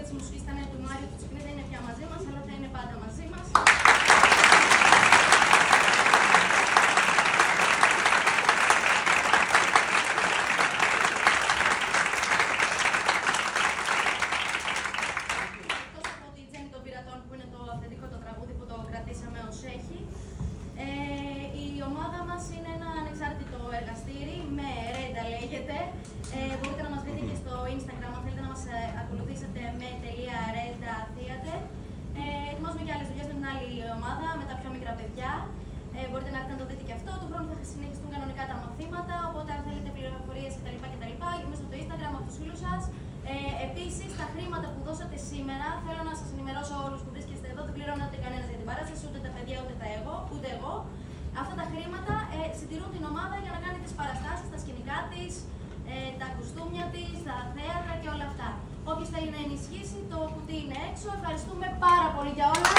της μουσικής ήταν του Μάριου Τσουκνή, δεν είναι πια μαζί μας, αλλά θα είναι πάντα μαζί μας. Εκτός από τη Τζέννη των Πειρατών, που είναι το αυθεντικό το τραγούδι που το κρατήσαμε ως έχει, η ομάδα μας είναι ένα ανεξάρτητο εργαστήρι, με Ρέντα λέγεται. Μπορείτε να μας βρείτε και στο Instagram, αν θέλετε να μας ακολουθήσετε με .renda.theater. Ετοιμάζουμε και άλλες δουλειές με την άλλη ομάδα, με τα πιο μικρά παιδιά. Μπορείτε να έρθετε να το δείτε και αυτό. Του χρόνου θα συνεχιστούν κανονικά τα μαθήματα, οπότε αν θέλετε πληροφορίες κτλ. Μέσα στο Instagram από τους φίλους σας. Επίσης, τα χρήματα που δώσατε σήμερα, θέλω να σας ενημερώσω όλους που βρίσκεστε εδώ, δεν πληρώνατε κανένας για την παράσταση, ούτε τα παιδιά, ούτε εγώ. Αυτά τα χρήματα συντηρούν την ομάδα για να κάνει τις παραστάσεις, τα σκηνικά της, τα κουστούμια της, τα θέατρα και όλα αυτά. Όποιος θέλει να ενισχύσει, το κουτί είναι έξω. Ευχαριστούμε πάρα πολύ για όλα.